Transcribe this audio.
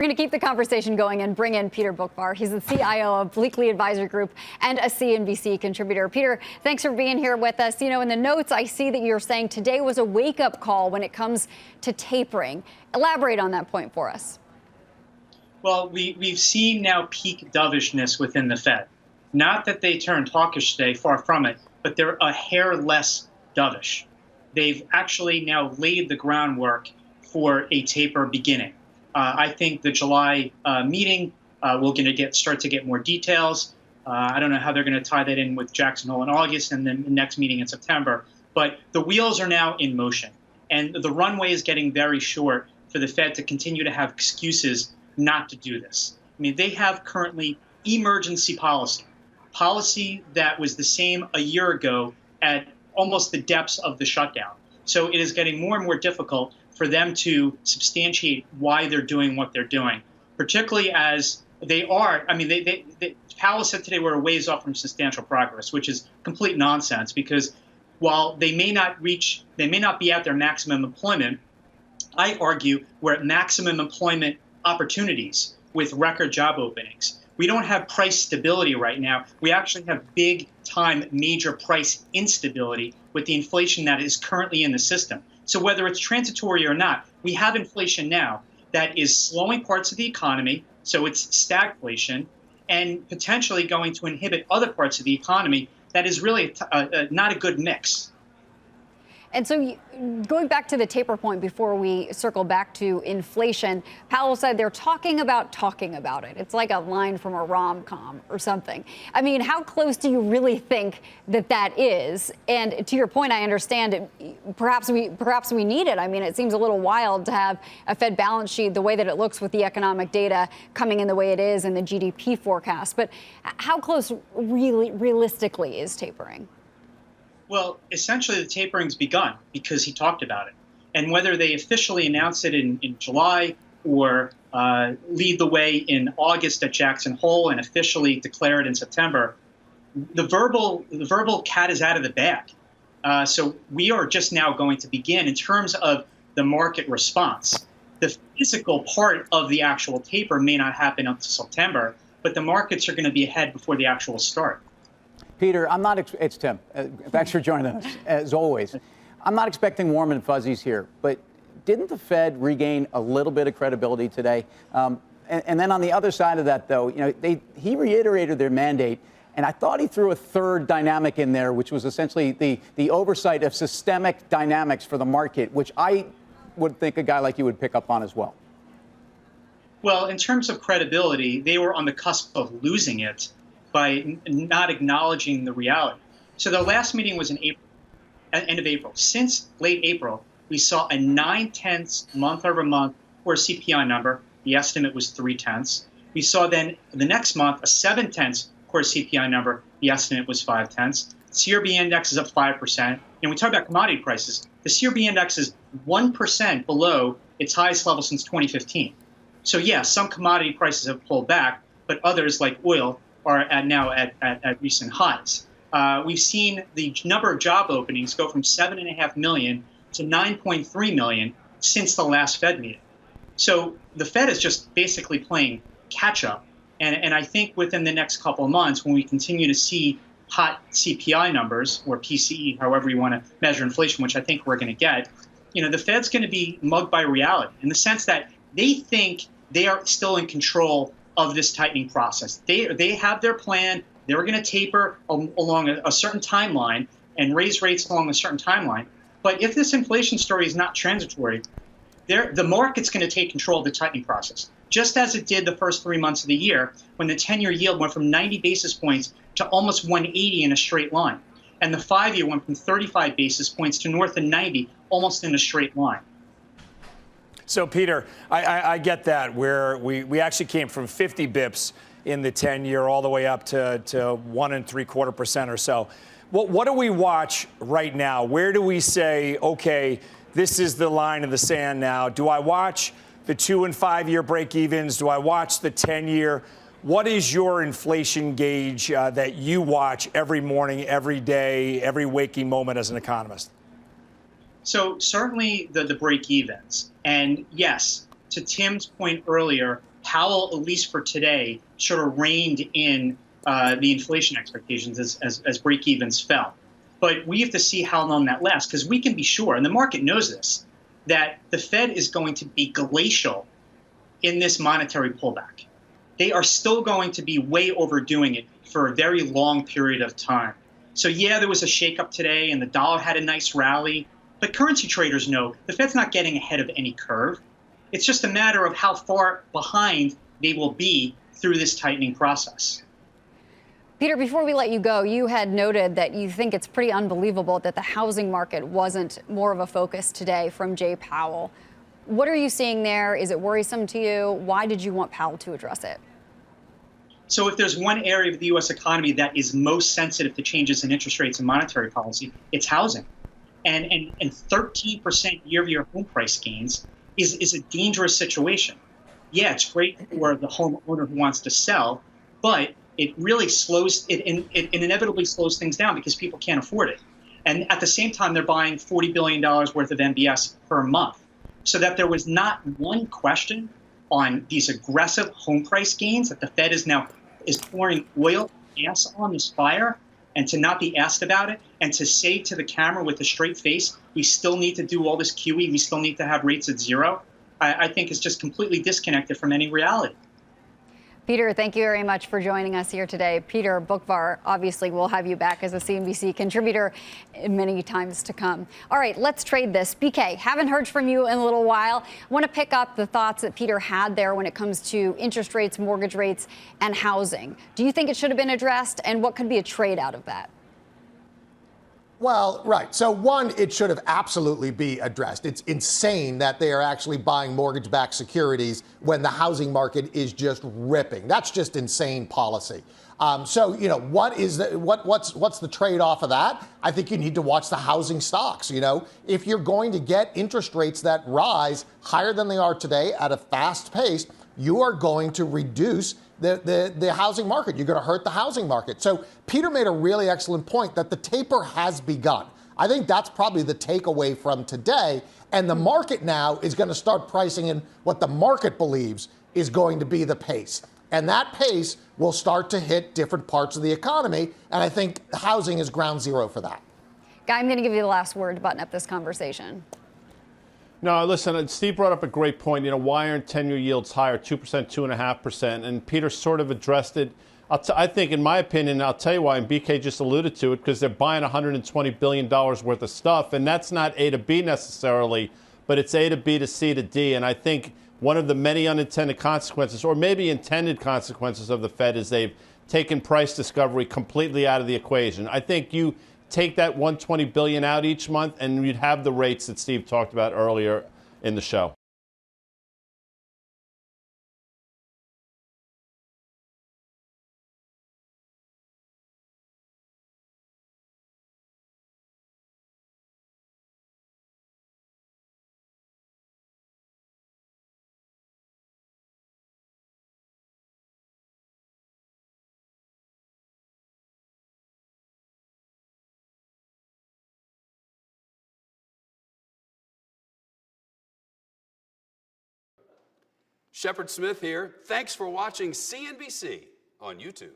We're going to keep the conversation going and bring in Peter Boockvar. He's the CIO of Bleakley Advisor Group and a CNBC contributor. Peter, thanks for being here with us. You know, in the notes, I see that you're saying today was a wake-up call when it comes to tapering. Elaborate on that point for us. Well, we've seen now peak dovishness within the Fed. Not that they turned hawkish today, far from it, but they're a hair less dovish. They've actually now laid the groundwork for a taper beginning. I think the July meeting, we're going to start to get more details. I don't know how they're going to tie that in with Jackson Hole in August and then the next meeting in September. But the wheels are now in motion. And the runway is getting very short for the Fed to continue to have excuses not to do this. I mean, they have currently emergency policy that was the same a year ago at almost the depths of the shutdown. So it is getting more and more difficult for them to substantiate why they're doing what they're doing, particularly as they are. I mean, Powell said today we're a ways off from substantial progress, which is complete nonsense, because while they may not be at their maximum employment, I argue we're at maximum employment opportunities with record job openings. We don't have price stability right now. We actually have big time major price instability with the inflation that is currently in the system. So whether it's transitory or not, we have inflation now that is slowing parts of the economy, so it's stagflation, and potentially going to inhibit other parts of the economy that is really not a good mix. And so going back to the taper point before we circle back to inflation, Powell said they're talking about it. It's like a line from a rom-com or something. I mean, how close do you really think that is? And to your point, I understand it. Perhaps we need it. I mean, it seems a little wild to have a Fed balance sheet the way that it looks with the economic data coming in the way it is and the GDP forecast. But how close realistically is tapering? Well, essentially, the tapering's begun because he talked about it. And whether they officially announce it in July or lead the way in August at Jackson Hole and officially declare it in September, the verbal cat is out of the bag. So we are just now going to begin in terms of the market response. The physical part of the actual taper may not happen until September, but the markets are going to be ahead before the actual start. Peter, it's Tim. Thanks for joining us, as always. I'm not expecting warm and fuzzies here, but didn't the Fed regain a little bit of credibility today? And then on the other side of that, though, you know, he reiterated their mandate, and I thought he threw a third dynamic in there, which was essentially the oversight of systemic dynamics for the market, which I would think a guy like you would pick up on as well. Well, in terms of credibility, they were on the cusp of losing it by not acknowledging the reality. So the last meeting was in April, end of April. Since late April, we saw a 0.9 month-over-month core CPI number. The estimate was 0.3. We saw then the next month a 0.7 core CPI number. The estimate was 0.5. CRB index is up 5%. And we talk about commodity prices. The CRB index is 1% below its highest level since 2015. So yeah, some commodity prices have pulled back, but others like oil are now at recent highs. We've seen the number of job openings go from 7.5 million to 9.3 million since the last Fed meeting. So the Fed is just basically playing catch up. And I think within the next couple of months, when we continue to see hot CPI numbers or PCE, however you want to measure inflation, which I think we're going to get, you know, the Fed's going to be mugged by reality in the sense that they think they are still in control of this tightening process. They have their plan. They're going to taper along a certain timeline and raise rates along a certain timeline. But if this inflation story is not transitory, the market's going to take control of the tightening process, just as it did the first 3 months of the year when the 10-year yield went from 90 basis points to almost 180 in a straight line. And the 5-year went from 35 basis points to north of 90, almost in a straight line. So, Peter, I get that, where we actually came from 50 bips in the 10-year all the way up to 1.75% or so. What do we watch right now? Where do we say, OK, this is the line in the sand now? Do I watch the 2- and 5-year break evens? Do I watch the 10-year? What is your inflation gauge that you watch every morning, every day, every waking moment as an economist? So certainly the break evens. And yes, to Tim's point earlier, Powell, at least for today, sort of reined in the inflation expectations as break-evens fell. But we have to see how long that lasts, because we can be sure, and the market knows this, that the Fed is going to be glacial in this monetary pullback. They are still going to be way overdoing it for a very long period of time. So yeah, there was a shakeup today and the dollar had a nice rally, but currency traders know the Fed's not getting ahead of any curve. It's just a matter of how far behind they will be through this tightening process. Peter, before we let you go, you had noted that you think it's pretty unbelievable that the housing market wasn't more of a focus today from Jay Powell. What are you seeing there? Is it worrisome to you? Why did you want Powell to address it? So if there's one area of the U.S. economy that is most sensitive to changes in interest rates and monetary policy, it's housing. And 13% year-over-year home price gains is a dangerous situation. Yeah, it's great for the homeowner who wants to sell, but it really it inevitably slows things down because people can't afford it. And at the same time, they're buying $40 billion worth of MBS per month. So that there was not one question on these aggressive home price gains that the Fed is pouring oil, gas on this fire, and to not be asked about it, and to say to the camera with a straight face, we still need to do all this QE, we still need to have rates at zero, I think is just completely disconnected from any reality. Peter, thank you very much for joining us here today. Peter Boockvar, obviously, we'll have you back as a CNBC contributor many times to come. All right, let's trade this. BK, haven't heard from you in a little while. I want to pick up the thoughts that Peter had there when it comes to interest rates, mortgage rates, and housing. Do you think it should have been addressed, and what could be a trade out of that? Well, right. So one, it should have absolutely be addressed. It's insane that they are actually buying mortgage-backed securities when the housing market is just ripping. That's just insane policy. So, you know, what's the trade-off of that? I think you need to watch the housing stocks. You know, if you're going to get interest rates that rise higher than they are today at a fast pace, you are going to reduce the housing market. You're going to hurt the housing market. So Peter made a really excellent point that the taper has begun. I think that's probably the takeaway from today. And the market now is going to start pricing in what the market believes is going to be the pace. And that pace will start to hit different parts of the economy. And I think housing is ground zero for that. Guy, I'm going to give you the last word to button up this conversation. No, listen, Steve brought up a great point. You know, why aren't 10-year yields higher, 2%, 2.5%? And Peter sort of addressed it. I think, in my opinion, I'll tell you why, and BK just alluded to it, because they're buying $120 billion worth of stuff. And that's not A to B necessarily, but it's A to B to C to D. And I think one of the many unintended consequences, or maybe intended consequences of the Fed, is they've taken price discovery completely out of the equation. I think you take that $120 billion out each month, and you'd have the rates that Steve talked about earlier in the show. Shepard Smith here. Thanks for watching CNBC on YouTube.